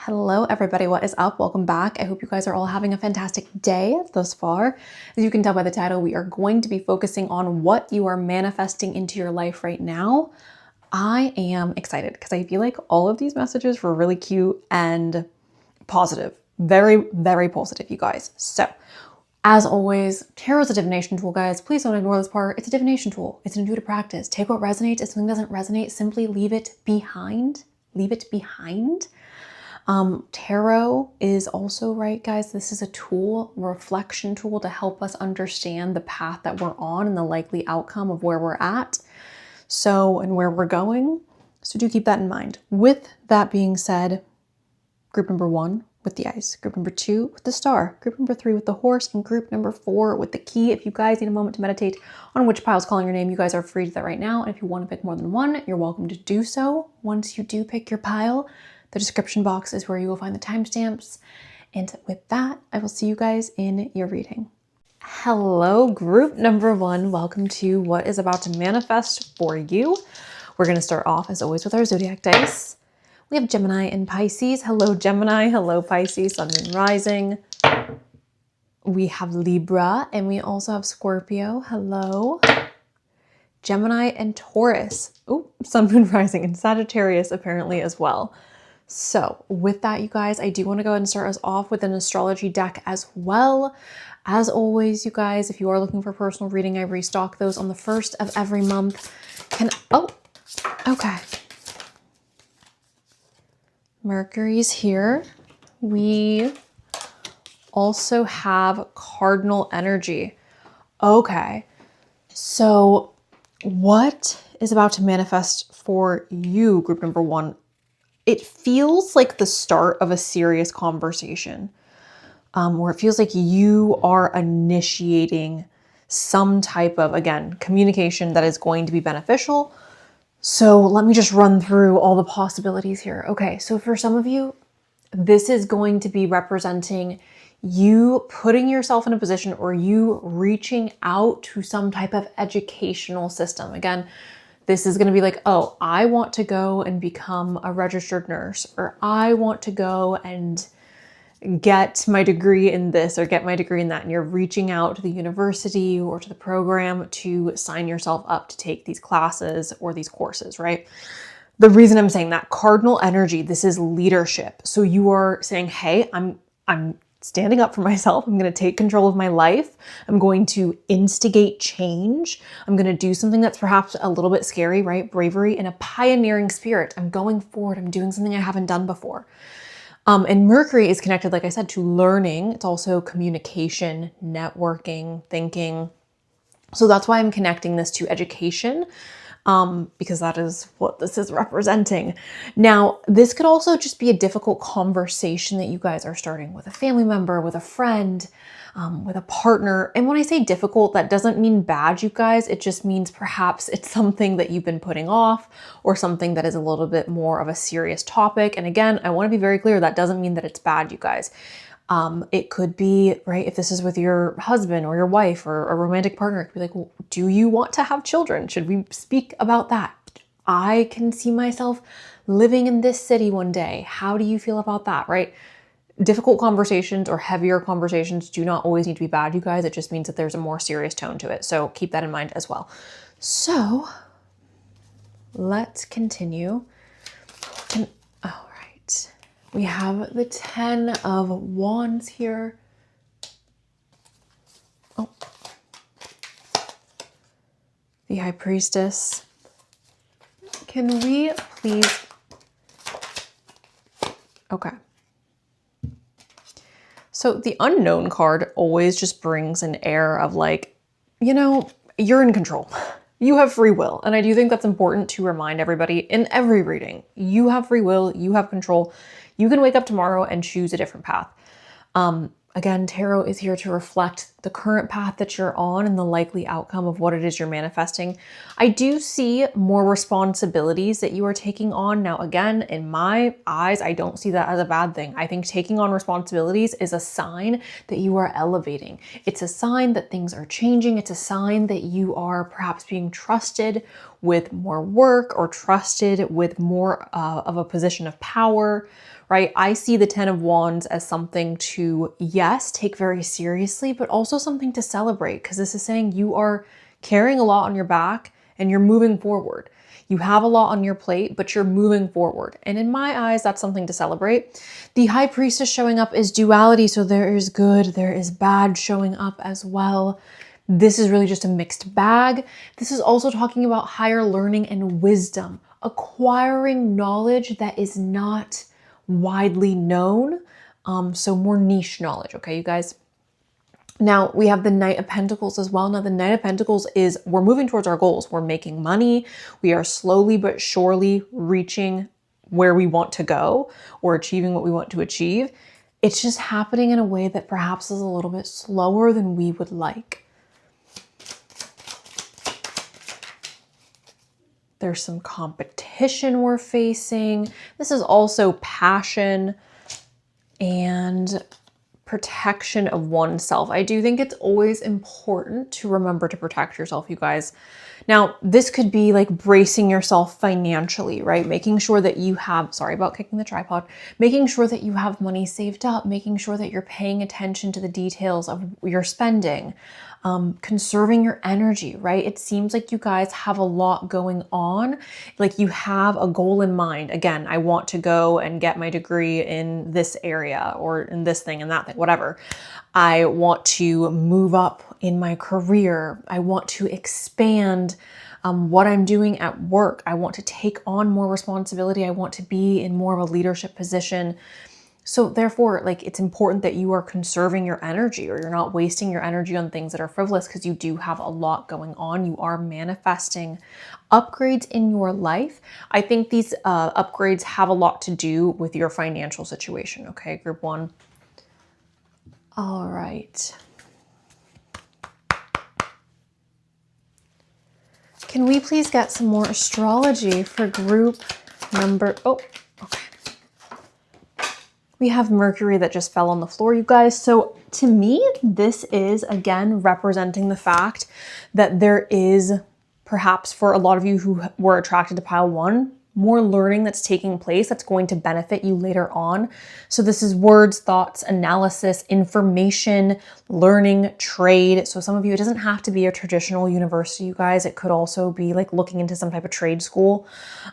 Hello everybody, what is up? Welcome back. I hope you guys are all having a fantastic day thus far. As you can tell by the title, we are going to be focusing on what you are manifesting into your life right now. I am excited because I feel like all of these messages were really cute and positive. Very, very positive, you guys. So, as always, tarot is a divination tool, guys. Please don't ignore this part. It's a divination tool. It's an intuitive practice. Take what resonates. If something doesn't resonate, simply leave it behind. Leave it behind. Tarot is also, right, guys, this is a tool, a reflection tool to help us understand the path that we're on and the likely outcome of where we're at. So, and where we're going. So do keep that in mind. With that being said, group number 1 with the ice, group number 2 with the star, group number 3 with the horse, and group number 4 with the key. If you guys need a moment to meditate on which pile is calling your name, you guys are free to do that right now. And if you want to pick more than one, you're welcome to do so. Once you do pick your pile, the description box is where you will find the timestamps. And with that, I will see you guys in your reading. Hello, group number 1. Welcome to what is about to manifest for you. We're going to start off, as always, with our zodiac dice. We have Gemini and Pisces. Hello, Gemini. Hello, Pisces. Sun, Moon, Rising. We have Libra, and we also have Scorpio. Hello. Gemini and Taurus. Oh, Sun, Moon, Rising, and Sagittarius apparently as well. So with that, you guys, I do want to go ahead and start us off with an astrology deck as well. As always, you guys, if you are looking for personal reading, I restock those on the 1st of every month. Okay. Mercury's here. We also have cardinal energy. Okay. So what is about to manifest for you, group number 1? It feels like the start of a serious conversation, where it feels like you are initiating some type of, again, communication that is going to be beneficial. So let me just run through all the possibilities here. Okay, so for some of you, this is going to be representing you putting yourself in a position or you reaching out to some type of educational system. Again, this is going to be like, oh, I want to go and become a registered nurse, or I want to go and get my degree in this or get my degree in that. And you're reaching out to the university or to the program to sign yourself up to take these classes or these courses, right? The reason I'm saying that, cardinal energy, this is leadership. So you are saying, hey, I'm standing up for myself. I'm going to take control of my life. I'm going to instigate change. I'm going to do something that's perhaps a little bit scary, right? Bravery and a pioneering spirit. I'm going forward. I'm doing something I haven't done before. And Mercury is connected, like I said, to learning. It's also communication, networking, thinking. So that's why I'm connecting this to education. Because that is what this is representing. Now, this could also just be a difficult conversation that you guys are starting with a family member, with a friend, with a partner. And when I say difficult, that doesn't mean bad, you guys. It just means perhaps it's something that you've been putting off or something that is a little bit more of a serious topic. And again, I want to be very clear, that doesn't mean that it's bad, you guys. It could be, right, if this is with your husband or your wife or a romantic partner, it could be like, well, do you want to have children? Should we speak about that? I can see myself living in this city one day. How do you feel about that, right? Difficult conversations or heavier conversations do not always need to be bad, you guys. It just means that there's a more serious tone to it. So keep that in mind as well. So let's continue. All right. We have the 10 of Wands here. Oh. The High Priestess. Can we please... Okay. So the Unknown card always just brings an air of like, you know, you're in control. You have free will. And I do think that's important to remind everybody in every reading. You have free will, you have control. You can wake up tomorrow and choose a different path. Again, tarot is here to reflect the current path that you're on and the likely outcome of what it is you're manifesting. I do see more responsibilities that you are taking on. Now, again, in my eyes, I don't see that as a bad thing. I think taking on responsibilities is a sign that you are elevating. It's a sign that things are changing. It's a sign that you are perhaps being trusted with more work or trusted with more of a position of power, right? I see the Ten of Wands as something to, yes, take very seriously, but also something to celebrate, because this is saying you are carrying a lot on your back and you're moving forward. You have a lot on your plate, but you're moving forward. And in my eyes, that's something to celebrate. The High Priestess showing up is duality. So there is good, there is bad showing up as well. This is really just a mixed bag. This is also talking about higher learning and wisdom, acquiring knowledge that is not widely known. So more niche knowledge, okay, you guys? Now we have the Knight of Pentacles as well. Now the Knight of Pentacles is, we're moving towards our goals. We're making money. We are slowly but surely reaching where we want to go or achieving what we want to achieve. It's just happening in a way that perhaps is a little bit slower than we would like. There's some competition we're facing. This is also passion and protection of oneself. I do think it's always important to remember to protect yourself, you guys. Now, this could be like bracing yourself financially, right? Making sure that you have, sorry about kicking the tripod, making sure that you have money saved up, making sure that you're paying attention to the details of your spending, conserving your energy, right? It seems like you guys have a lot going on. Like you have a goal in mind. Again, I want to go and get my degree in this area or in this thing and that thing, whatever. I want to move up in my career. I want to expand what I'm doing at work. I want to take on more responsibility. I want to be in more of a leadership position. So therefore, like, it's important that you are conserving your energy, or you're not wasting your energy on things that are frivolous, because you do have a lot going on. You are manifesting upgrades in your life. I think these upgrades have a lot to do with your financial situation. Okay, group one. All right. Can we please get some more astrology for group number, okay. We have Mercury that just fell on the floor, you guys. So to me, this is again representing the fact that there is, perhaps for a lot of you who were attracted to pile one, more learning that's taking place that's going to benefit you later on. So this is words, thoughts, analysis, information, learning, trade. So some of you, it doesn't have to be a traditional university, you guys. It could also be like looking into some type of trade school.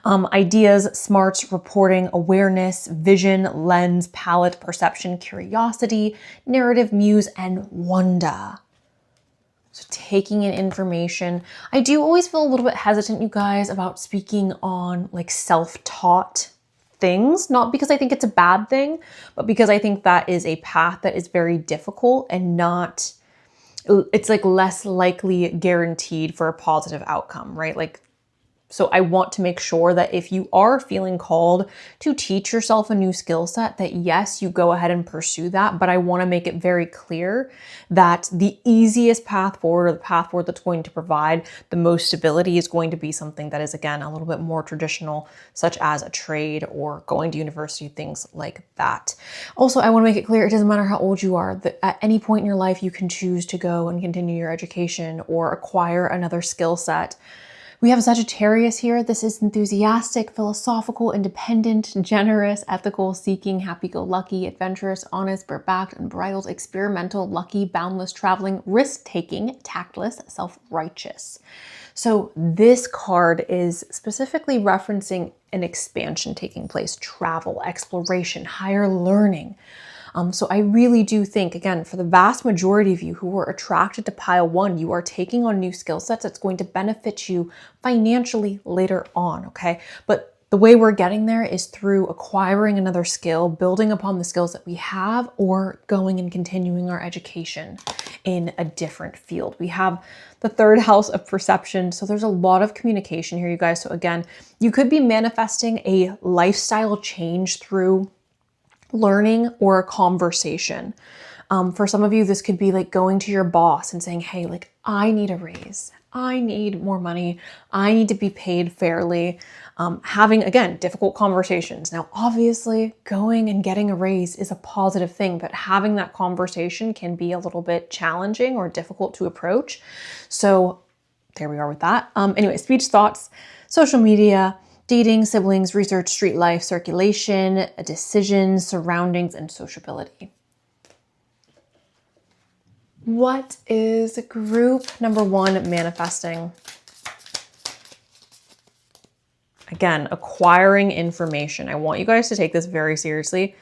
Ideas, smarts, reporting, awareness, vision, lens, palette, perception, curiosity, narrative, muse, and wonder. So taking in information. I do always feel a little bit hesitant, you guys, about speaking on like self-taught things, not because I think it's a bad thing, but because I think that is a path that is very difficult and not, it's like less likely guaranteed for a positive outcome, right? Like, so I want to make sure that if you are feeling called to teach yourself a new skill set, that yes, you go ahead and pursue that. But I want to make it very clear that the easiest path forward, or the path forward that's going to provide the most stability, is going to be something that is, again, a little bit more traditional, such as a trade or going to university, things like that. Also, I want to make it clear, it doesn't matter how old you are, that at any point in your life, you can choose to go and continue your education or acquire another skill set. We have Sagittarius here. This is enthusiastic, philosophical, independent, generous, ethical, seeking, happy-go-lucky, adventurous, honest, bare-backed, unbridled, experimental, lucky, boundless, traveling, risk-taking, tactless, self-righteous. So this card is specifically referencing an expansion taking place, travel, exploration, higher learning. So I really do think, again, for the vast majority of you who are attracted to pile one, you are taking on new skill sets that's going to benefit you financially later on, okay? But the way we're getting there is through acquiring another skill, building upon the skills that we have, or going and continuing our education in a different field. We have the third house of perception. So there's a lot of communication here, you guys. So again, you could be manifesting a lifestyle change through learning or a conversation. For some of you, this could be like going to your boss and saying, hey, like, I need a raise. I need more money. I need to be paid fairly. Having, again, difficult conversations. Now, obviously, going and getting a raise is a positive thing, but having that conversation can be a little bit challenging or difficult to approach. So there we are with that. Anyway, speech, thoughts, social media, dating, siblings, research, street life, circulation, decisions, surroundings, and sociability. What is group number 1 manifesting? Again, acquiring information. I want you guys to take this very seriously.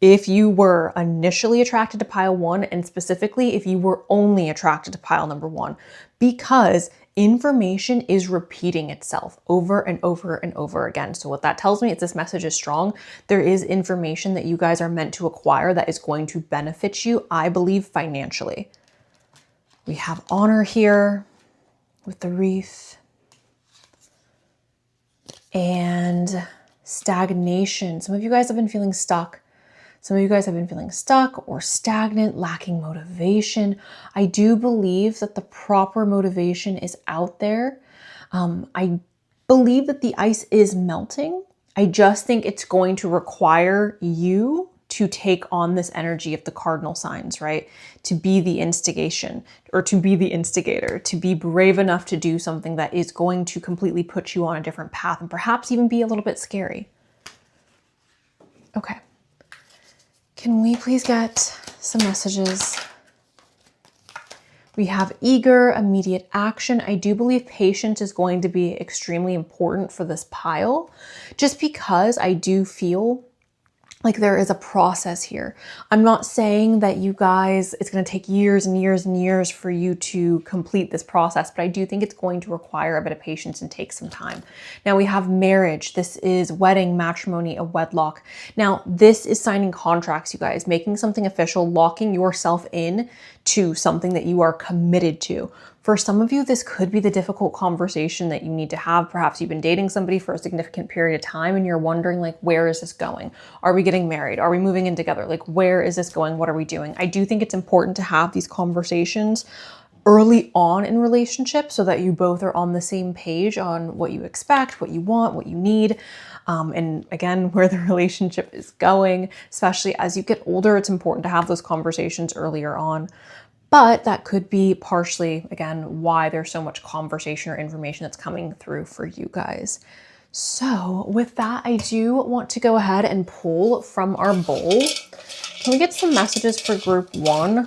If you were initially attracted to pile 1, and specifically if you were only attracted to pile number 1, because information is repeating itself over and over and over again. So what that tells me is this message is strong. There is information that you guys are meant to acquire that is going to benefit you, I believe, financially. We have honor here with the wreath. And stagnation. Some of you guys have been feeling stuck. Some of you guys have been feeling stuck or stagnant, lacking motivation. I do believe that the proper motivation is out there. I believe that the ice is melting. I just think it's going to require you to take on this energy of the cardinal signs, right? To be the instigation or to be the instigator, to be brave enough to do something that is going to completely put you on a different path and perhaps even be a little bit scary. Okay. Can we please get some messages? We have eager, immediate action. I do believe patience is going to be extremely important for this pile, just because I do feel like there is a process here. I'm not saying that you guys, it's going to take years and years and years for you to complete this process, but I do think it's going to require a bit of patience and take some time. Now we have marriage. This is wedding, matrimony, a wedlock. Now this is signing contracts, you guys, making something official, locking yourself in to something that you are committed to. For some of you, this could be the difficult conversation that you need to have. Perhaps you've been dating somebody for a significant period of time and you're wondering, like, where is this going? Are we getting married? Are we moving in together? Like, where is this going? What are we doing? I do think it's important to have these conversations early on in relationships so that you both are on the same page on what you expect, what you want, what you need. And again, where the relationship is going. Especially as you get older, it's important to have those conversations earlier on. But that could be partially, again, why there's so much conversation or information that's coming through for you guys. So with that, I do want to go ahead and pull from our bowl. Can we get some messages for group 1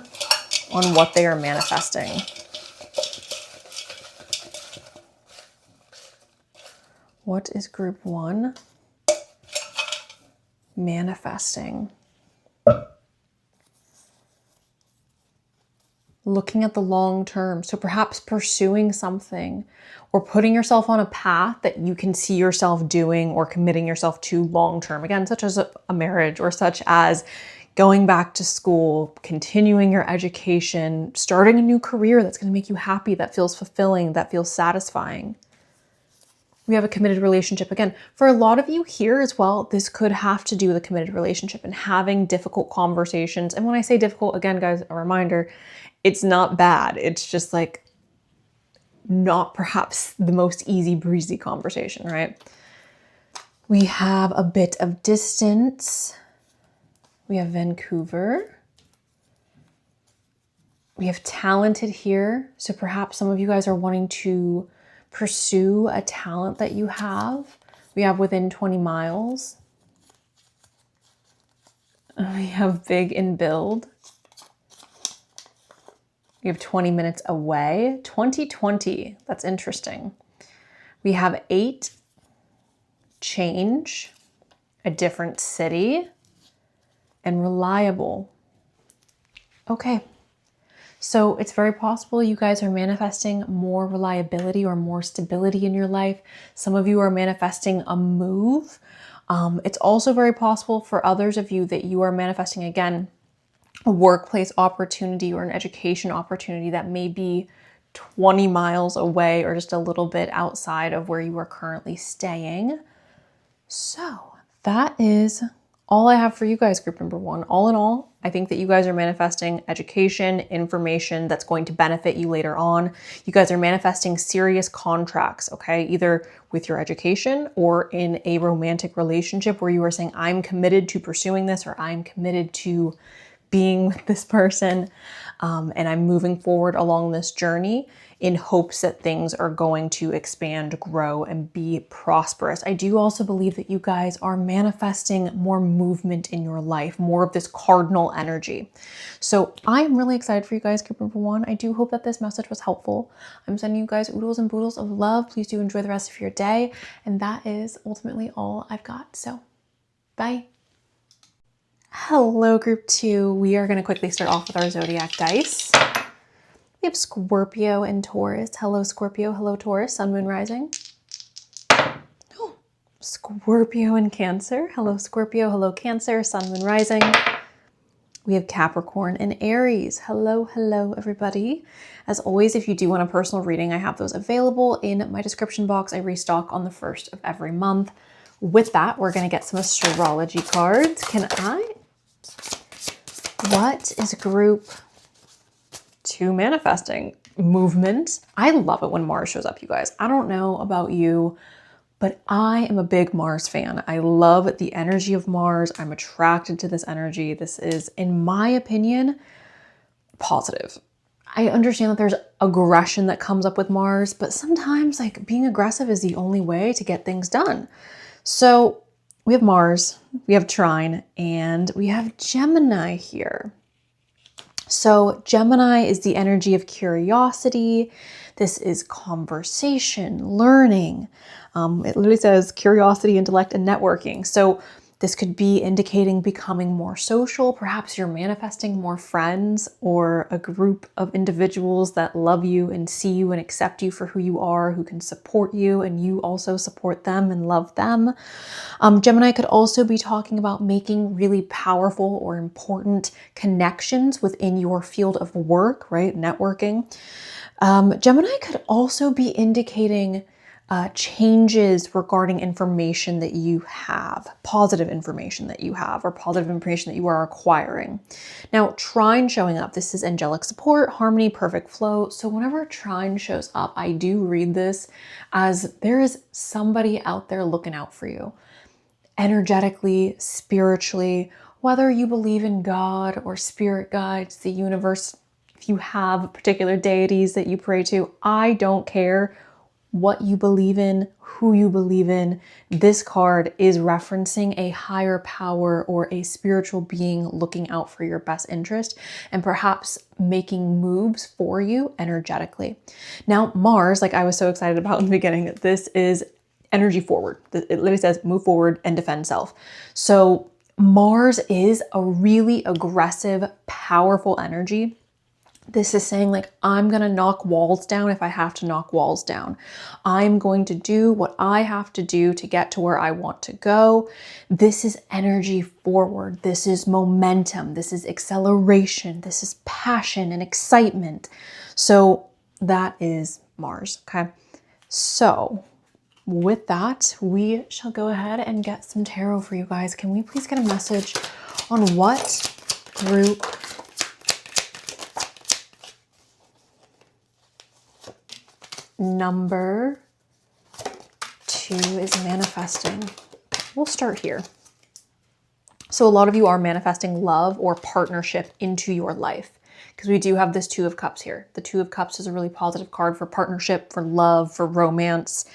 on what they are manifesting? What is group 1 manifesting? Looking at the long term. So perhaps pursuing something or putting yourself on a path that you can see yourself doing or committing yourself to long term. Again, such as a marriage or such as going back to school, continuing your education, starting a new career that's going to make you happy, that feels fulfilling, that feels satisfying. We have a committed relationship. Again, for a lot of you here as well, this could have to do with a committed relationship and having difficult conversations. And when I say difficult, again, guys, a reminder, it's not bad. It's just like not perhaps the most easy breezy conversation, right? We have a bit of distance. We have Vancouver. We have talented here. So perhaps some of you guys are wanting to pursue a talent that you have. We have within 20 miles. We have big in build. We have 20 minutes away. 2020, that's interesting. We have 8, change, a different city, and reliable. Okay, so it's very possible you guys are manifesting more reliability or more stability in your life. Some of you are manifesting a move. It's also very possible for others of you that you are manifesting, again, a workplace opportunity or an education opportunity that may be 20 miles away or just a little bit outside of where you are currently staying. So that is all I have for you guys, group number 1. All in all, I think that you guys are manifesting education, information that's going to benefit you later on. You guys are manifesting serious contracts, okay? Either with your education or in a romantic relationship where you are saying, I'm committed to pursuing this, or I'm committed to being with this person, and I'm moving forward along this journey in hopes that things are going to expand, grow, and be prosperous. I do also believe that you guys are manifesting more movement in your life, more of this cardinal energy. So I'm really excited for you guys, group number 1. I do hope that this message was helpful. I'm sending you guys oodles and boodles of love. Please do enjoy the rest of your day. And that is ultimately all I've got. So bye. Hello, group 2. We are going to quickly start off with our zodiac dice. We have Scorpio and Taurus. Hello, Scorpio. Hello, Taurus. Sun, Moon, Rising. Oh, Scorpio and Cancer. Hello, Scorpio. Hello, Cancer. Sun, Moon, Rising. We have Capricorn and Aries. Hello, hello, everybody. As always, if you do want a personal reading, I have those available in my description box. I restock on the 1st of every month. With that, we're going to get some astrology cards. What is group 2 manifesting? Movement. I love it when Mars shows up, you guys. I don't know about you, but I am a big Mars fan. I love the energy of Mars. I'm attracted to this energy. This is, in my opinion, positive. I understand that there's aggression that comes up with Mars, but sometimes like being aggressive is the only way to get things done. So we have Mars, we have Trine, and we have Gemini here. So Gemini is the energy of curiosity. This is conversation, learning. It literally says curiosity, intellect, and networking. So this could be indicating becoming more social. Perhaps you're manifesting more friends or a group of individuals that love you and see you and accept you for who you are, who can support you and you also support them and love them. Gemini could also be talking about making really powerful or important connections within your field of work, right? Networking. Gemini could also be indicating changes regarding information that you have, positive information that you have, or positive information that you are acquiring. Now, Trine showing up, this is angelic support, harmony, perfect flow. So whenever Trine shows up, I do read this as there is somebody out there looking out for you, energetically, spiritually, whether you believe in God or spirit guides, the universe, if you have particular deities that you pray to, I don't care what you believe in, who you believe in. This card is referencing a higher power or a spiritual being looking out for your best interest and perhaps making moves for you energetically. Now, Mars, like I was so excited about in the beginning, this is energy forward. It literally says move forward and defend self. So Mars is a really aggressive, powerful energy. This is saying like, I'm going to knock walls down if I have to knock walls down. I'm going to do what I have to do to get to where I want to go. This is energy forward. This is momentum. This is acceleration. This is passion and excitement. So that is Mars. Okay. So with that, we shall go ahead and get some tarot for you guys. Can we please get a message on what group number 2 is manifesting? We'll start here. So a lot of you are manifesting love or partnership into your life because we do have this 2 of Cups here. The 2 of Cups is a really positive card for partnership, for love, for romance,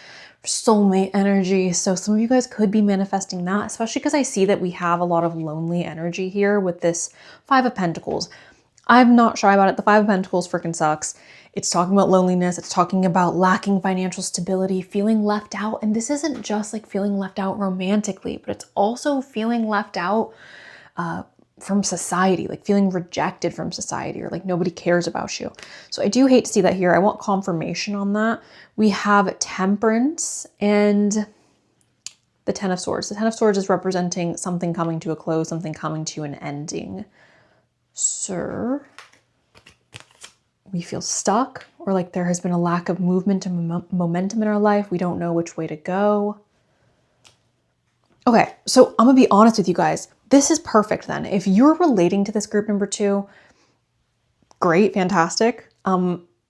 for soulmate energy. So some of you guys could be manifesting that, especially because I see that we have a lot of lonely energy here with this 5 of Pentacles. I'm not shy about it. The 5 of Pentacles freaking sucks. It's talking about loneliness. It's talking about lacking financial stability, feeling left out. And this isn't just like feeling left out romantically, but it's also feeling left out from society, like feeling rejected from society or like nobody cares about you. So I do hate to see that here. I want confirmation on that. We have Temperance and the 10 of Swords. The 10 of Swords is representing something coming to a close, something coming to an ending. Sir, we feel stuck or like there has been a lack of movement and momentum in our life. We don't know which way to go. Okay, so I'm gonna be honest with you guys. This is perfect then. If you're relating to this group number 2, great, fantastic.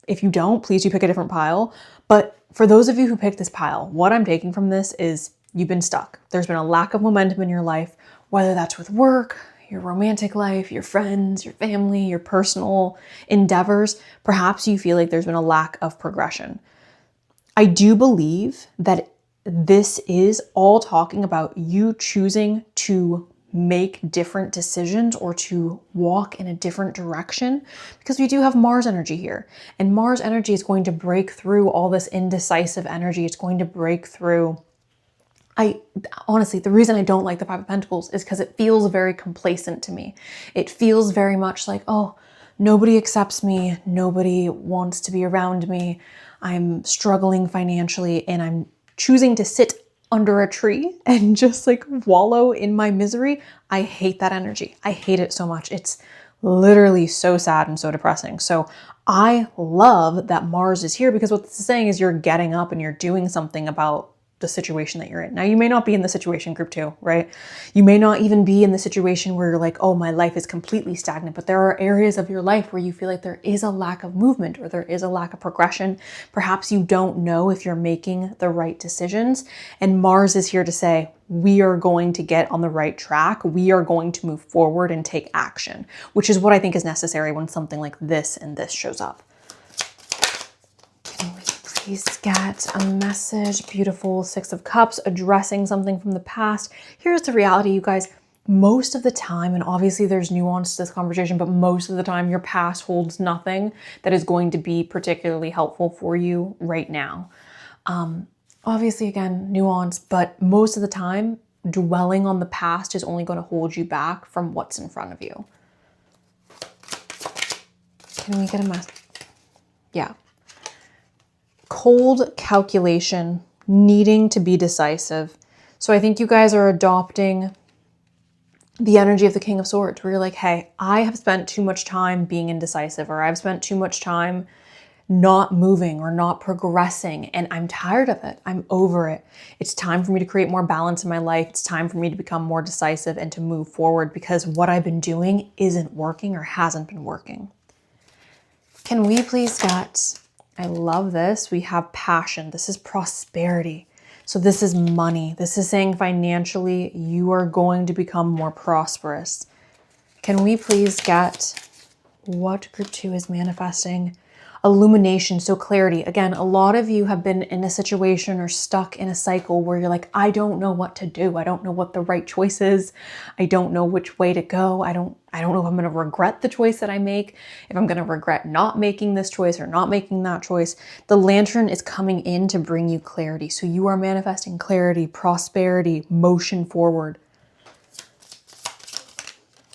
If you don't, please do pick a different pile. But for those of you who picked this pile, what I'm taking from this is you've been stuck. There's been a lack of momentum in your life, whether that's with work, your romantic life, your friends, your family, your personal endeavors, perhaps you feel like there's been a lack of progression. I do believe that this is all talking about you choosing to make different decisions or to walk in a different direction, because we do have Mars energy here, and Mars energy is going to break through all this indecisive energy. It's going to break through. Honestly, the reason I don't like the Five of Pentacles is because it feels very complacent to me. It feels very much like, oh, nobody accepts me. Nobody wants to be around me. I'm struggling financially and I'm choosing to sit under a tree and just like wallow in my misery. I hate that energy. I hate it so much. It's literally so sad and so depressing. So I love that Mars is here, because what this is saying is you're getting up and you're doing something about the situation that you're in. Now, you may not be in the situation group 2, right? You may not even be in the situation where you're like, oh, my life is completely stagnant, but there are areas of your life where you feel like there is a lack of movement or there is a lack of progression. Perhaps you don't know if you're making the right decisions. And Mars is here to say, we are going to get on the right track. We are going to move forward and take action, which is what I think is necessary when something like this and this shows up. Please get a message. Beautiful Six of Cups, addressing something from the past. Here's the reality, you guys. Most of the time, and obviously there's nuance to this conversation, but most of the time your past holds nothing that is going to be particularly helpful for you right now. Obviously, again, nuance, but most of the time, dwelling on the past is only going to hold you back from what's in front of you. Can we get a message? Yeah. Cold calculation, needing to be decisive. So I think you guys are adopting the energy of the King of Swords, where you're like, hey, I have spent too much time being indecisive, or I've spent too much time not moving or not progressing, and I'm tired of it. I'm over it. It's time for me to create more balance in my life. It's time for me to become more decisive and to move forward, because what I've been doing isn't working or hasn't been working. Can we please get... I love this. We have passion. This is prosperity. So this is money. This is saying financially, you are going to become more prosperous. Can we please get what group 2 is manifesting? Illumination, so clarity. Again, a lot of you have been in a situation or stuck in a cycle where you're like, I don't know what to do. I don't know what the right choice is. I don't know which way to go. I don't know if I'm going to regret the choice that I make, if I'm going to regret not making this choice or not making that choice. The lantern is coming in to bring you clarity. So you are manifesting clarity, prosperity, motion forward.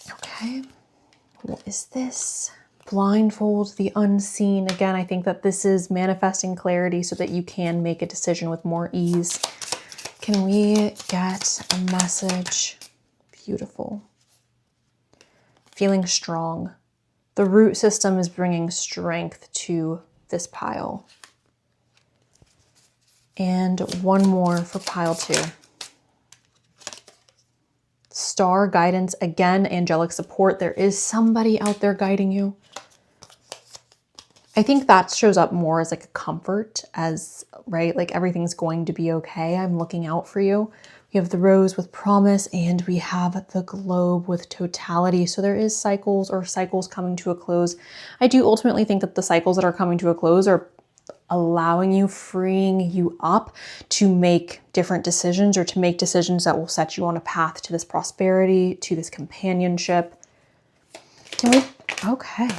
Okay. What is this? Blindfold the unseen. Again, I think that this is manifesting clarity so that you can make a decision with more ease. Can we get a message? Beautiful. Feeling strong. The root system is bringing strength to this pile. And one more for pile 2. Star guidance. Again, angelic support. There is somebody out there guiding you. I think that shows up more as like a comfort, as, right, like everything's going to be okay. I'm looking out for you. We have the rose with promise, and we have the globe with totality. So there is cycles coming to a close. I do ultimately think that the cycles that are coming to a close are allowing you, freeing you up to make different decisions, or to make decisions that will set you on a path to this prosperity, to this companionship. Can we? Okay.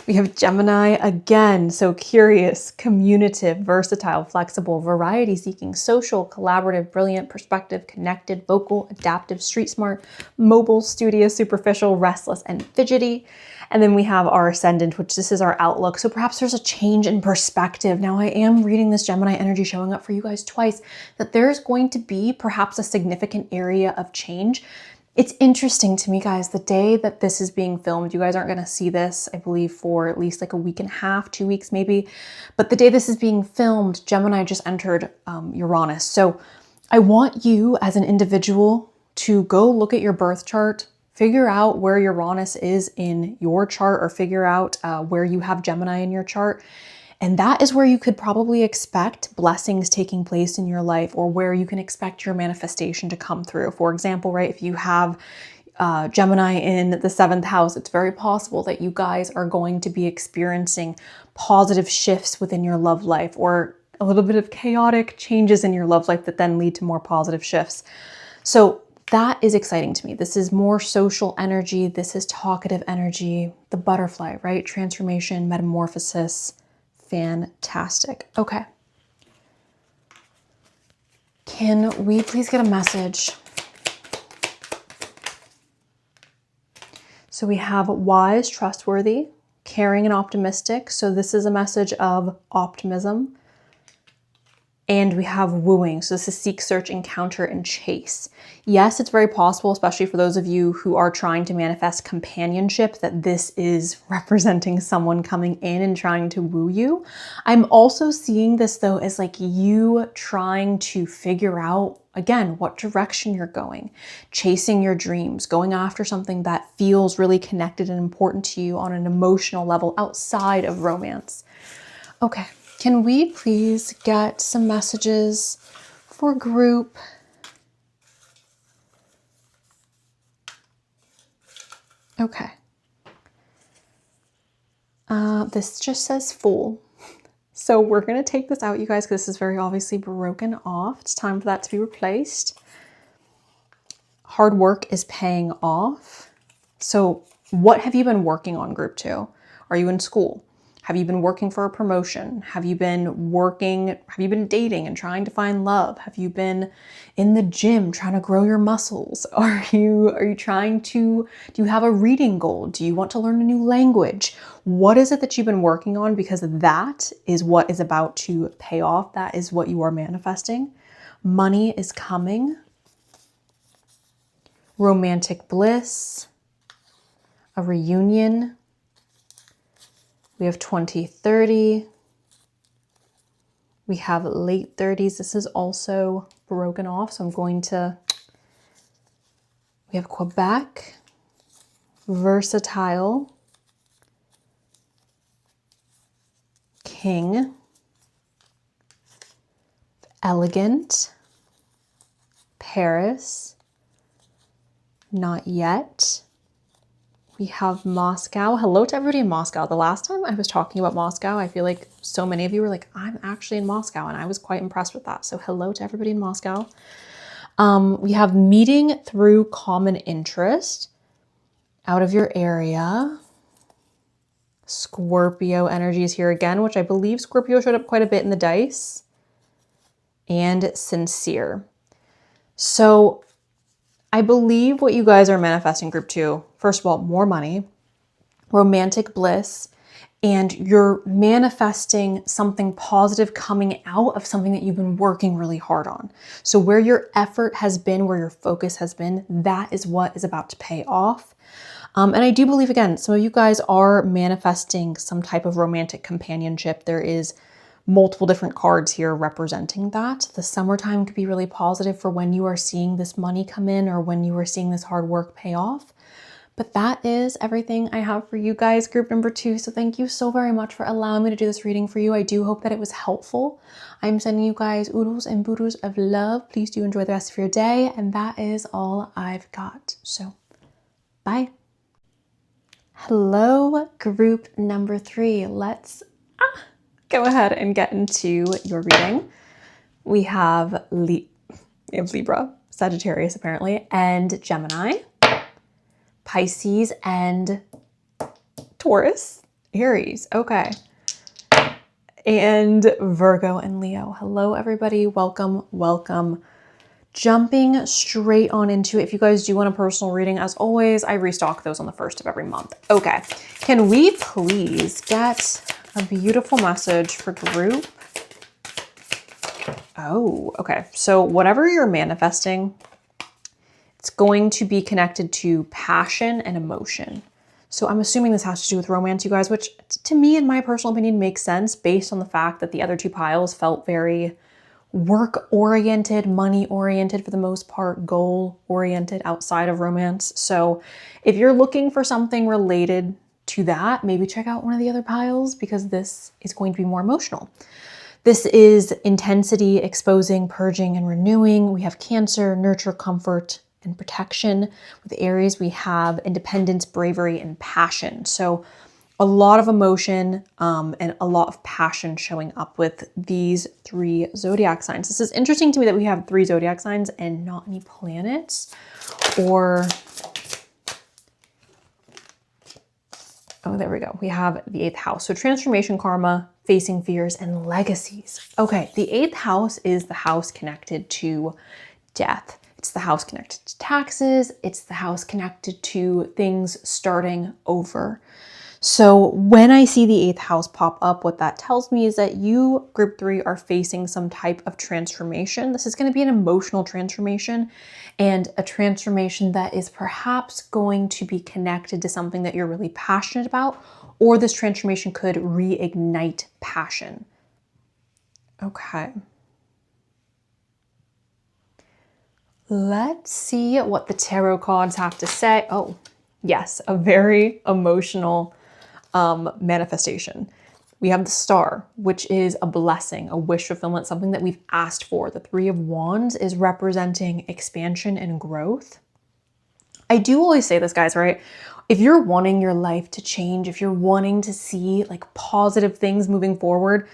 We have Gemini again, so curious, communicative, versatile, flexible, variety-seeking, social, collaborative, brilliant, perspective, connected, vocal, adaptive, street smart, mobile, studious, superficial, restless, and fidgety. And then we have our ascendant, which this is our outlook. So perhaps there's a change in perspective. Now I am reading this Gemini energy showing up for you guys twice, that there's going to be perhaps a significant area of change. It's interesting to me, guys, the day that this is being filmed, you guys aren't going to see this, I believe, for at least like a week and a half, 2 weeks maybe. But the day this is being filmed, Gemini just entered Uranus. So I want you as an individual to go look at your birth chart, figure out where Uranus is in your chart, or figure out where you have Gemini in your chart, And that is where you could probably expect blessings taking place in your life, or where you can expect your manifestation to come through. For example, right, if you have Gemini in the 7th house, it's very possible that you guys are going to be experiencing positive shifts within your love life, or a little bit of chaotic changes in your love life that then lead to more positive shifts. So that is exciting to me. This is more social energy. This is talkative energy, the butterfly, right? Transformation, metamorphosis. Fantastic. Okay. Can we please get a message? So we have wise, trustworthy, caring, and optimistic. So this is a message of optimism. And we have wooing. So this is seek, search, encounter, and chase. Yes, it's very possible, especially for those of you who are trying to manifest companionship, that this is representing someone coming in and trying to woo you. I'm also seeing this though as like you trying to figure out, again, what direction you're going, chasing your dreams, going after something that feels really connected and important to you on an emotional level outside of romance. Okay. Can we please get some messages for group? Okay. This just says Fool. So we're going to take this out, you guys, because this is very obviously broken off. It's time for that to be replaced. Hard work is paying off. So what have you been working on, group 2? Are you in school? Have you been working for a promotion? Have you been dating and trying to find love? Have you been in the gym trying to grow your muscles? Are you trying to, do you have a reading goal? Do you want to learn a new language? What is it that you've been working on? Because that is what is about to pay off. That is what you are manifesting. Money is coming. Romantic bliss. A reunion. We have 2030. We have late 30s. This is also broken off. So I'm going to, we have Quebec, versatile, king, elegant, Paris, not yet. We have Moscow. Hello to everybody in Moscow. The last time I was talking about Moscow, I feel like so many of you were like, I'm actually in Moscow, and I was quite impressed with that. So hello to everybody in Moscow. We have meeting through common interest out of your area. Scorpio energy is here again, which I believe Scorpio showed up quite a bit in the dice. And sincere. So I believe what you guys are manifesting, group 2, first of all, more money, romantic bliss, and you're manifesting something positive coming out of something that you've been working really hard on. So where your effort has been, where your focus has been, that is what is about to pay off. And I do believe, again, some of you guys are manifesting some type of romantic companionship. There is multiple different cards here representing that. The summertime could be really positive for when you are seeing this money come in, or when you are seeing this hard work pay off. But that is everything I have for you guys, group number 2. So thank you so very much for allowing me to do this reading for you. I do hope that it was helpful. I'm sending you guys oodles and boodles of love. Please do enjoy the rest of your day. And that is all I've got. So bye. Hello, group number 3. Let's go ahead and get into your reading. We have Libra, Sagittarius apparently, and Gemini, Pisces, and Taurus, Aries. Okay. And Virgo and Leo. Hello, everybody. Welcome, welcome. Jumping straight on into it. If you guys do want a personal reading, as always, I restock those on the 1st of every month. Okay. Can we please get a beautiful message for group? Oh, okay. So whatever you're manifesting, it's going to be connected to passion and emotion. So I'm assuming this has to do with romance, you guys, which to me, in my personal opinion, makes sense based on the fact that the other 2 piles felt very work-oriented, money-oriented for the most part, goal-oriented outside of romance. So if you're looking for something related to that, maybe check out one of the other piles because this is going to be more emotional. This is intensity, exposing, purging, and renewing. We have Cancer, nurture, comfort, and protection. With Aries, we have independence, bravery, and passion. So a lot of emotion and a lot of passion showing up with these 3 zodiac signs. This is interesting to me that we have 3 zodiac signs and not any planets or... Oh, there we go. We have the 8th house. So transformation, karma, facing fears, and legacies. Okay, the 8th house is the house connected to death. It's the house connected to taxes. It's the house connected to things starting over. So when I see the 8th house pop up, what that tells me is that you, group 3, are facing some type of transformation. This is going to be an emotional transformation and a transformation that is perhaps going to be connected to something that you're really passionate about, or this transformation could reignite passion. Okay. Let's see what the tarot cards have to say. Oh, yes, a very emotional manifestation. We have the Star, which is a blessing, a wish fulfillment, something that we've asked for. The 3 of Wands is representing expansion and growth. I do always say this, guys, right? If you're wanting your life to change, if you're wanting to see like positive things moving forward,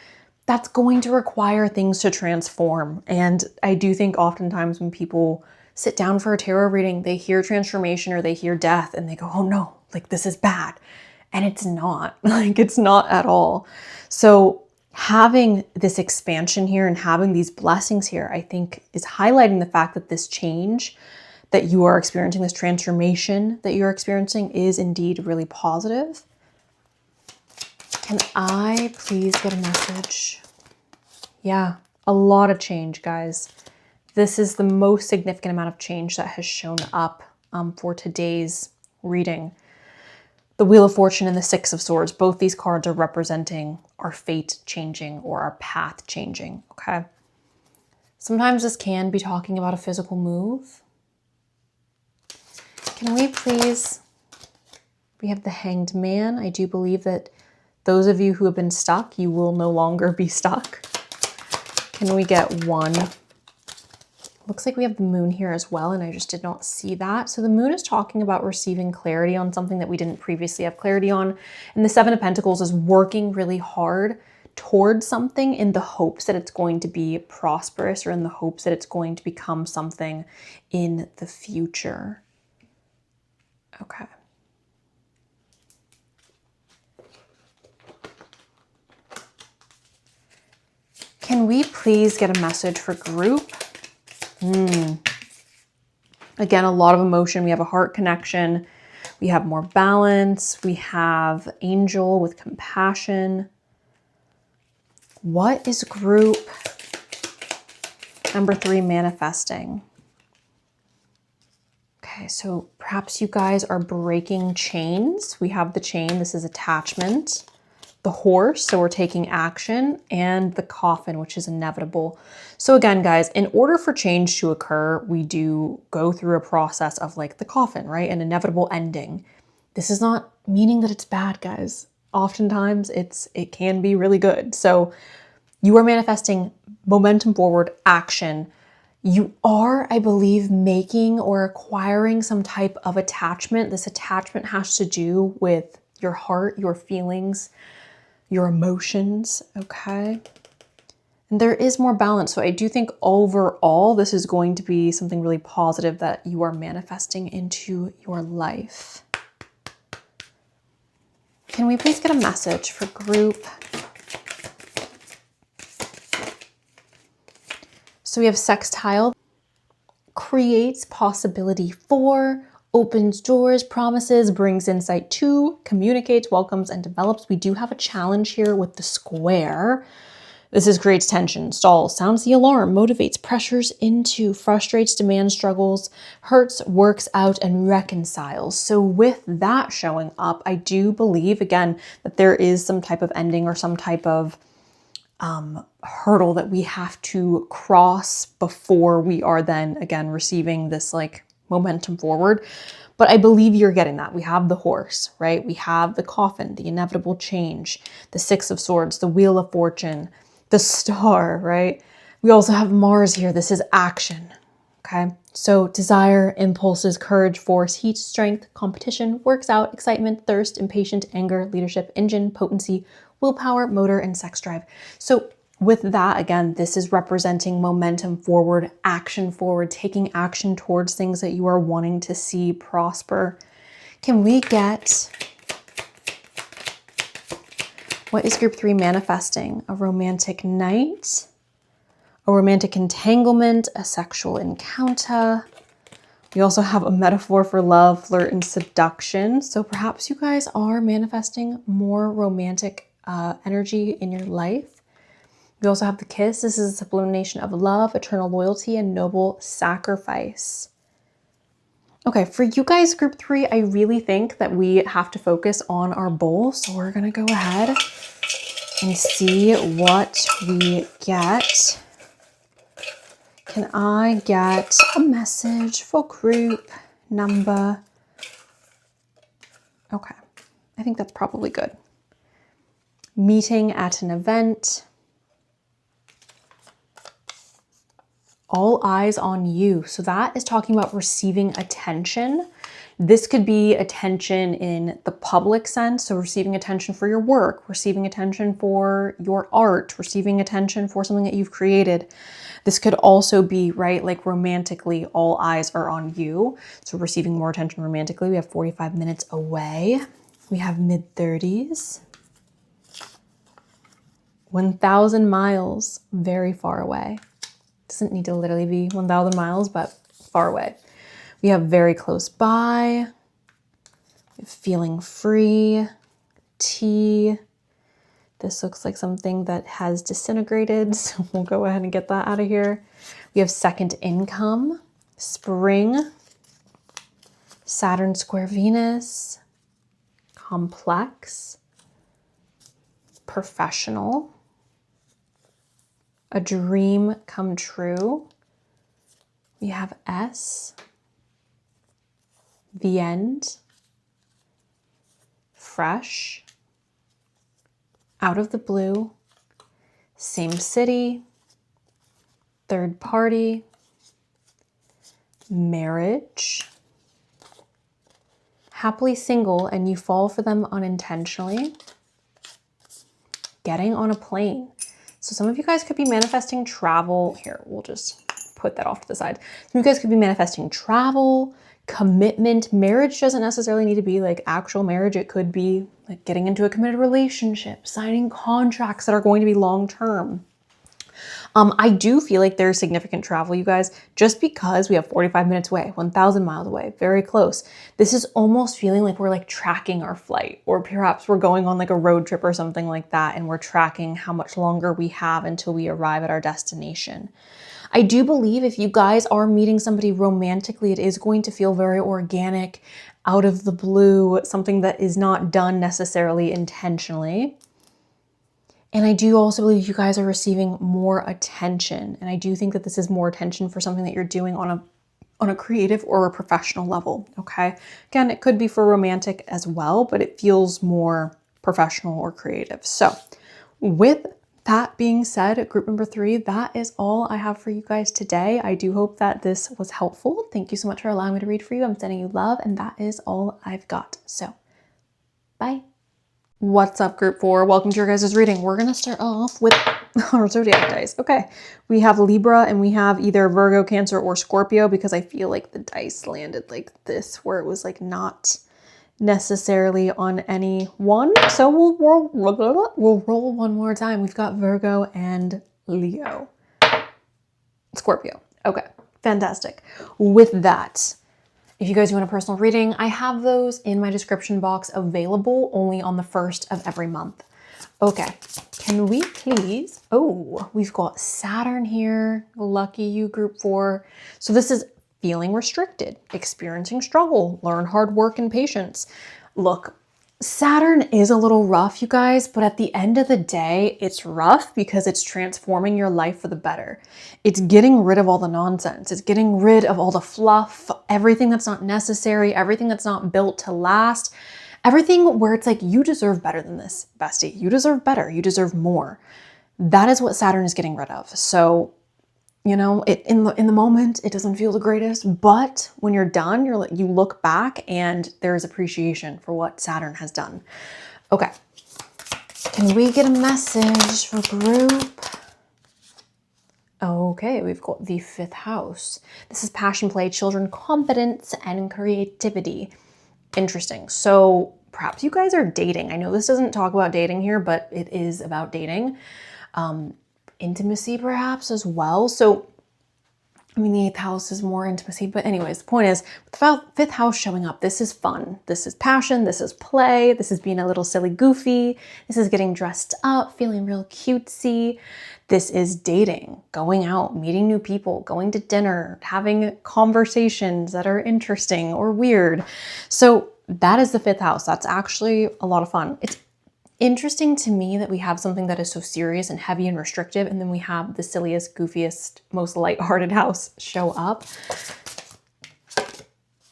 that's going to require things to transform. And I do think oftentimes when people sit down for a tarot reading, they hear transformation or they hear death and they go, oh no, like this is bad. And it's not, like it's not at all. So having this expansion here and having these blessings here, I think is highlighting the fact that this change that you are experiencing, this transformation that you're experiencing is indeed really positive. Can I please get a message? Yeah, a lot of change, guys. This is the most significant amount of change that has shown up for today's reading. The Wheel of Fortune and the 6 of Swords, both these cards are representing our fate changing or our path changing, okay? Sometimes this can be talking about a physical move. Can we please, we have the Hanged Man. I do believe that those of you who have been stuck, you will no longer be stuck. Can we get one? Looks like we have the Moon here as well, and I just did not see that. So the Moon is talking about receiving clarity on something that we didn't previously have clarity on. And the 7 of Pentacles is working really hard towards something in the hopes that it's going to be prosperous or in the hopes that it's going to become something in the future. Okay. Can we please get a message for group? Again, a lot of emotion. We have a heart connection. We have more balance. We have angel with compassion. What is group number 3 manifesting? Okay, so perhaps you guys are breaking chains. We have the chain. This is attachment. The horse, so we're taking action, and the coffin, which is inevitable. So again, guys, in order for change to occur, we do go through a process of like the coffin, right? An inevitable ending. This is not meaning that it's bad, guys. Oftentimes it can be really good. So you are manifesting momentum forward, action. You are, I believe, making or acquiring some type of attachment. This attachment has to do with your heart, your feelings, your emotions, okay? And there is more balance. So I do think overall, this is going to be something really positive that you are manifesting into your life. Can we please get a message for group? So we have sextile, creates possibility for, opens doors, promises, brings insight to, communicates, welcomes, and develops. We do have a challenge here with the square. This is creates tension, stalls, sounds the alarm, motivates, pressures into, frustrates, demands, struggles, hurts, works out, and reconciles. So with that showing up, I do believe, again, that there is some type of ending or some type of hurdle that we have to cross before we are then, again, receiving this like momentum forward. But I believe you're getting that. We have the horse, right? We have the coffin, the inevitable change, the Six of Swords, the Wheel of Fortune, the star, right? We also have Mars here. This is action, okay? So desire, impulses, courage, force, heat, strength, competition, works out, excitement, thirst, impatient, anger, leadership, engine, potency, willpower, motor, and sex drive. So with that, again, this is representing momentum forward, taking action towards things that you are wanting to see prosper. Can we get, what is group 3 manifesting? A romantic night, a romantic entanglement, a sexual encounter. We also have a metaphor for love, flirt, and seduction. So perhaps you guys are manifesting more romantic energy in your life. We also have the kiss. This is a sublimation of love, eternal loyalty, and noble sacrifice. Okay, for you guys, group 3, I really think that we have to focus on our bowl. So we're gonna go ahead and see what we get. Can I get a message for group number? Okay, I think that's probably good. Meeting at an event. All eyes on you. So that is talking about receiving attention. This could be attention in the public sense. So receiving attention for your work, receiving attention for your art, receiving attention for something that you've created. This could also be, right, like romantically, all eyes are on you. So receiving more attention romantically. We have 45 minutes away. We have mid-30s. 1,000 miles, very far away. Doesn't need to literally be 1,000 miles, but far away. We have very close by, feeling free, tea. This looks like something that has disintegrated, so we'll go ahead and get that out of here. We have second income, spring, Saturn square Venus, complex, professional, a dream come true. We have S, the end, fresh, out of the blue, same city, third party, marriage, happily single and you fall for them unintentionally, getting on a plane. So some of you guys could be manifesting travel. Here, we'll just put that off to the side. Some of you guys could be manifesting travel, commitment. Marriage doesn't necessarily need to be like actual marriage. It could be like getting into a committed relationship, signing contracts that are going to be long-term. I do feel like there's significant travel, you guys, just because we have 45 minutes away, 1,000 miles away, very close. This is almost feeling like we're like tracking our flight, or perhaps we're going on like a road trip or something like that, and we're tracking how much longer we have until we arrive at our destination. I do believe if you guys are meeting somebody romantically, it is going to feel very organic, out of the blue, something that is not done necessarily intentionally. And I do also believe you guys are receiving more attention. And I do think that this is more attention for something that you're doing on a creative or a professional level, okay? Again, it could be for romantic as well, but it feels more professional or creative. So with that being said, group number 3, that is all I have for you guys today. I do hope that this was helpful. Thank you so much for allowing me to read for you. I'm sending you love, and that is all I've got. So bye. What's up, group 4? Welcome to your guys' reading. We're gonna start off with our zodiac dice. Okay, we have Libra and we have either Virgo, Cancer, or Scorpio, because I feel like the dice landed like this, where it was like not necessarily on any one. So we'll roll one more time. We've got Virgo and Leo. Scorpio. Okay, fantastic. With that, if you guys want a personal reading, I have those in my description box available only on the 1st of every month. Okay, can we please, oh, we've got Saturn here. Lucky you, group 4. So this is feeling restricted, experiencing struggle, learn hard work and patience. Look, Saturn is a little rough, you guys, but at the end of the day, it's rough because it's transforming your life for the better. It's getting rid of all the nonsense. It's getting rid of all the fluff, everything that's not necessary, everything that's not built to last, everything where it's like, you deserve better than this, bestie. You deserve better. You deserve more. That is what Saturn is getting rid of. So, you know, in the moment, it doesn't feel the greatest, but when you're done, you look back and there's appreciation for what Saturn has done. Okay, can we get a message for group? Okay, we've got the 5th house. This is passion, play, children, confidence, and creativity. Interesting. So perhaps you guys are dating. I know this doesn't talk about dating here, but it is about dating. Intimacy perhaps as well. So, I mean, the 8th house is more intimacy, but anyways, the point is, with the 5th house showing up, this is fun. This is passion. This is play. This is being a little silly goofy. This is getting dressed up, feeling real cutesy. This is dating, going out, meeting new people, going to dinner, having conversations that are interesting or weird. So that is the 5th house. That's actually a lot of fun. It's interesting to me that we have something that is so serious and heavy and restrictive, and then we have the silliest, goofiest, most lighthearted house show up.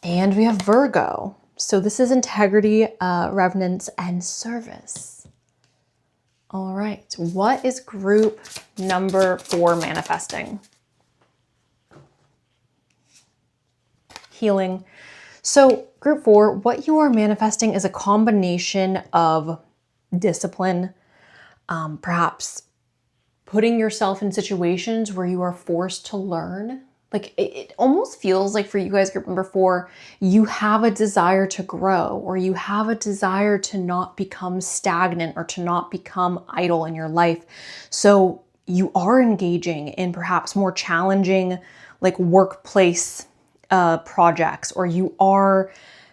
And we have Virgo. So this is integrity, reverence, and service. All right, what is group number 4 manifesting? Healing. So group 4, what you are manifesting is a combination of discipline, perhaps putting yourself in situations where you are forced to learn. Like it almost feels like for you guys, group number 4, you have a desire to grow, or you have a desire to not become stagnant or to not become idle in your life. So you are engaging in perhaps more challenging like workplace projects, or you are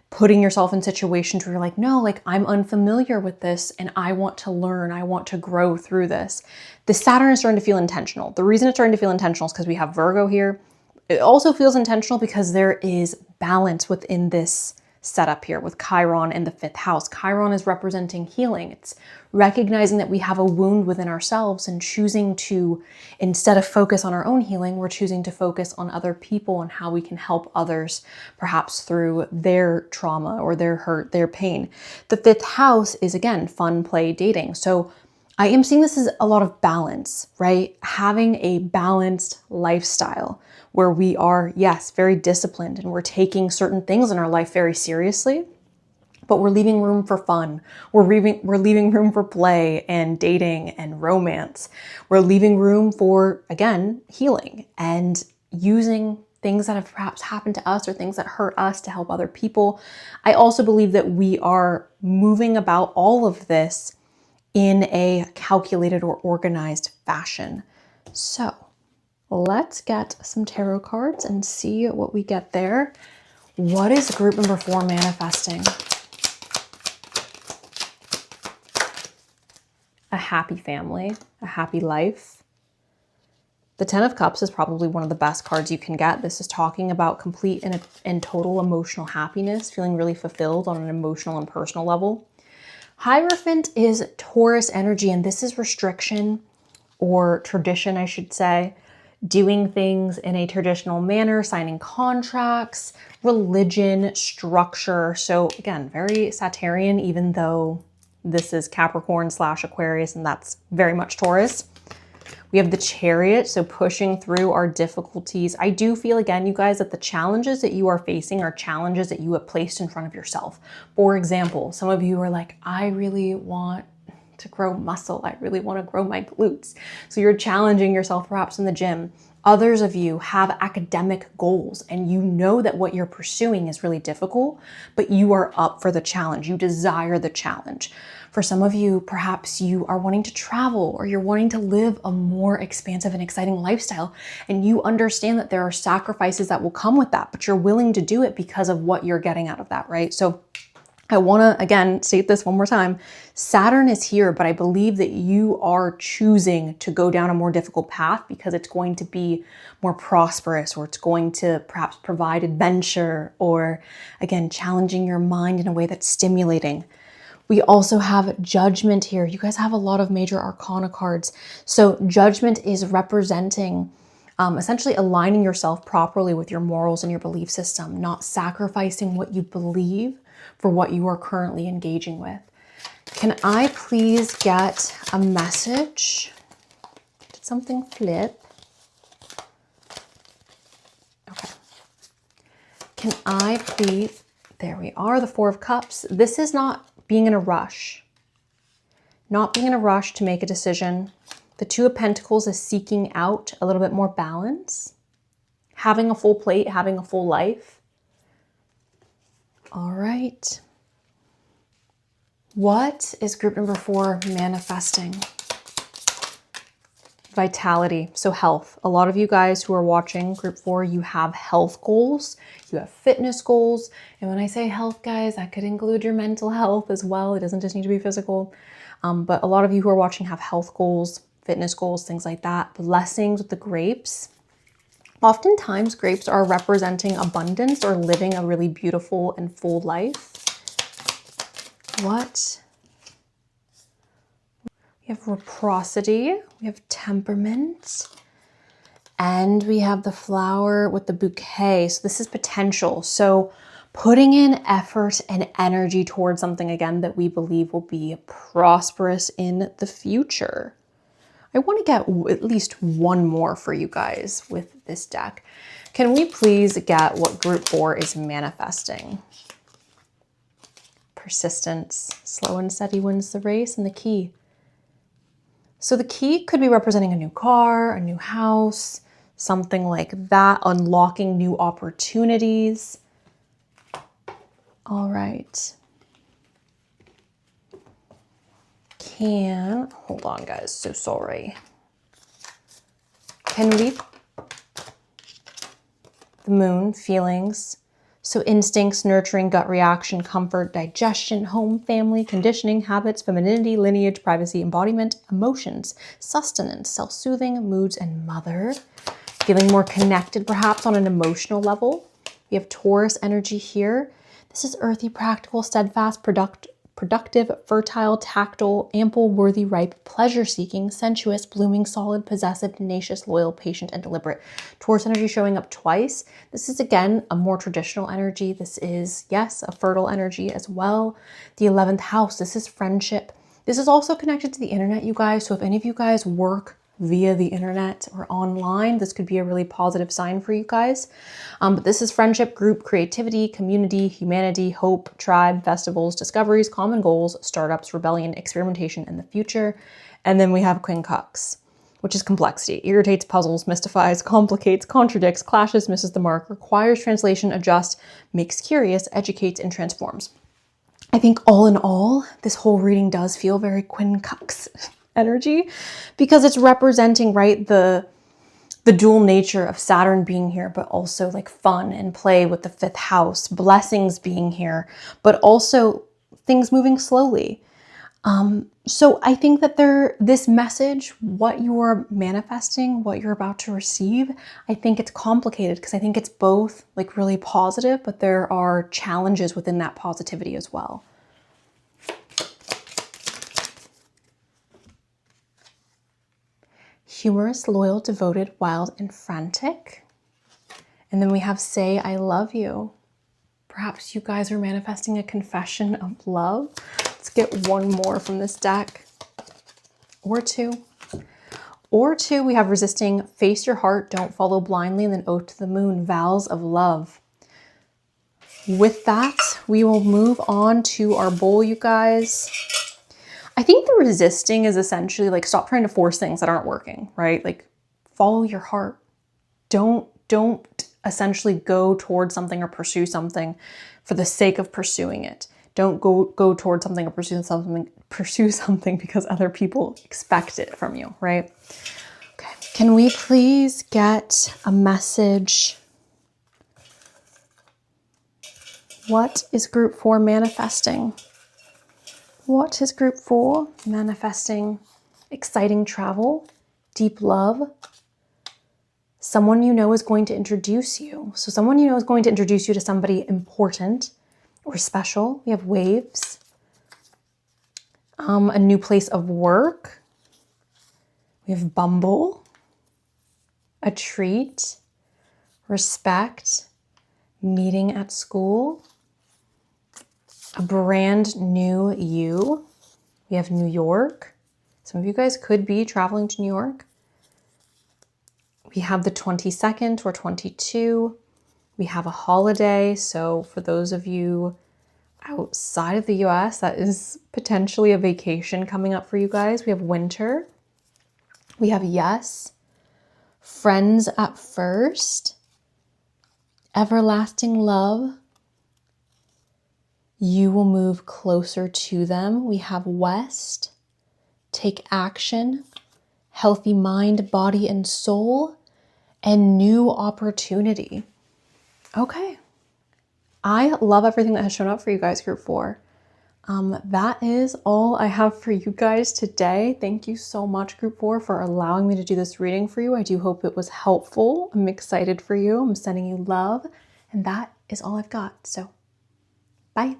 putting yourself in situations where you're like, no, like I'm unfamiliar with this and I want to learn, I want to grow through this. The Saturn is starting to feel intentional. The reason it's starting to feel intentional is because we have Virgo here. It also feels intentional because there is balance within this setup here with Chiron in the 5th house. Chiron is representing healing. It's recognizing that we have a wound within ourselves and choosing to, instead of focus on our own healing, we're choosing to focus on other people and how we can help others, perhaps through their trauma or their hurt, their pain. The 5th house is, again, fun, play, dating. So I am seeing this as a lot of balance, right? Having a balanced lifestyle where we are, yes, very disciplined and we're taking certain things in our life very seriously, but we're leaving room for fun. We're leaving room for play and dating and romance. We're leaving room for, again, healing and using things that have perhaps happened to us or things that hurt us to help other people. I also believe that we are moving about all of this in a calculated or organized fashion. So let's get some tarot cards and see what we get there. What is group number 4 manifesting? A happy family, a happy life. The 10 of Cups is probably one of the best cards you can get. This is talking about complete and total emotional happiness, feeling really fulfilled on an emotional and personal level. Hierophant is Taurus energy, and this is restriction or tradition, I should say. Doing things in a traditional manner, signing contracts, religion, structure. So again, very Saturnian, even though this is Capricorn / Aquarius, and that's very much Taurus. We have the Chariot, so pushing through our difficulties. I do feel, again, you guys, that the challenges that you are facing are challenges that you have placed in front of yourself. For example, some of you are like, I really want to grow muscle. I really want to grow my glutes. So you're challenging yourself perhaps in the gym. Others of you have academic goals and you know that what you're pursuing is really difficult, but you are up for the challenge. You desire the challenge. For some of you, perhaps you are wanting to travel or you're wanting to live a more expansive and exciting lifestyle, and you understand that there are sacrifices that will come with that, but you're willing to do it because of what you're getting out of that, right? So I want to, again, state this one more time. Saturn is here, but I believe that you are choosing to go down a more difficult path because it's going to be more prosperous, or it's going to perhaps provide adventure, or again, challenging your mind in a way that's stimulating. We also have Judgment here. You guys have a lot of major arcana cards. So Judgment is representing essentially aligning yourself properly with your morals and your belief system, not sacrificing what you believe for what you are currently engaging with. Can I please get a message? Did something flip? Okay. Can I please, there we are, the Four of Cups. This is not being in a rush. Not being in a rush to make a decision. The Two of Pentacles is seeking out a little bit more balance. Having a full plate, having a full life. All right. What is group number 4 manifesting? Vitality, so health. A lot of you guys who are watching group 4, you have health goals, you have fitness goals. And when I say health, guys, that could include your mental health as well. It doesn't just need to be physical. But a lot of you who are watching have health goals, fitness goals, things like that. Blessings with the grapes. Oftentimes, grapes are representing abundance or living a really beautiful and full life. What? We have reciprocity, we have temperament, and we have the flower with the bouquet. So this is potential. So putting in effort and energy towards something, again, that we believe will be prosperous in the future. I want to get at least one more for you guys with this deck. Can we please get what group 4 is manifesting? Persistence, slow and steady wins the race, and the key. So the key could be representing a new car, a new house, something like that, unlocking new opportunities. All right. Hold on guys, so sorry. Can we, the moon, feelings. So instincts, nurturing, gut reaction, comfort, digestion, home, family, conditioning, habits, femininity, lineage, privacy, embodiment, emotions, sustenance, self-soothing, moods, and mother. Feeling more connected perhaps on an emotional level. We have Taurus energy here. This is earthy, practical, steadfast, productive, fertile, tactile, ample, worthy, ripe, pleasure-seeking, sensuous, blooming, solid, possessive, tenacious, loyal, patient, and deliberate. Taurus energy showing up twice. This is, again, a more traditional energy. This is, yes, a fertile energy as well. The 11th house, this is friendship. This is also connected to the internet, you guys. So if any of you guys work via the internet or online, this could be a really positive sign for you guys. But this is friendship, group, creativity, community, humanity, hope, tribe, festivals, discoveries, common goals, startups, rebellion, experimentation, and the future. And then we have quincunx, which is complexity, irritates, puzzles, mystifies, complicates, contradicts, clashes, misses the mark, requires translation, adjusts, makes curious, educates, and transforms. I think all in all, this whole reading does feel very quincunx energy, because it's representing, right, the dual nature of Saturn being here, but also like fun and play with the 5th house, blessings being here, but also things moving slowly. So I think that this message, what you are manifesting, what you're about to receive, I think it's complicated because I think it's both like really positive, but there are challenges within that positivity as well. Humorous, loyal, devoted, wild, and frantic. And then we have say, I love you. Perhaps you guys are manifesting a confession of love. Let's get one more from this deck. Or two. Or two, we have resisting, face your heart, don't follow blindly, and then oath to the moon, vows of love. With that, we will move on to our bowl, you guys. I think the resisting is essentially like, stop trying to force things that aren't working, right? Like, follow your heart. Don't essentially go towards something or pursue something for the sake of pursuing it. Don't go towards something or pursue something because other people expect it from you, right? Okay. Can we please get a message? What is group 4 manifesting? What is group 4 manifesting? Exciting travel, deep love. Someone you know is going to introduce you. So someone you know is going to introduce you to somebody important or special. We have waves. A new place of work. We have Bumble, a treat, respect, meeting at school, a brand new you. We have New York. Some of you guys could be traveling to New York. We have the 22nd or 22. We have a holiday. So for those of you outside of the US, that is potentially a vacation coming up for you guys. We have winter. We have yes, friends at first, everlasting love. You will move closer to them. We have west, take action, healthy mind, body, and soul, and new opportunity. Okay. I love everything that has shown up for you guys, group 4. That is all I have for you guys today. Thank you so much, group 4, for allowing me to do this reading for you. I do hope it was helpful. I'm excited for you. I'm sending you love. And that is all I've got. So, bye.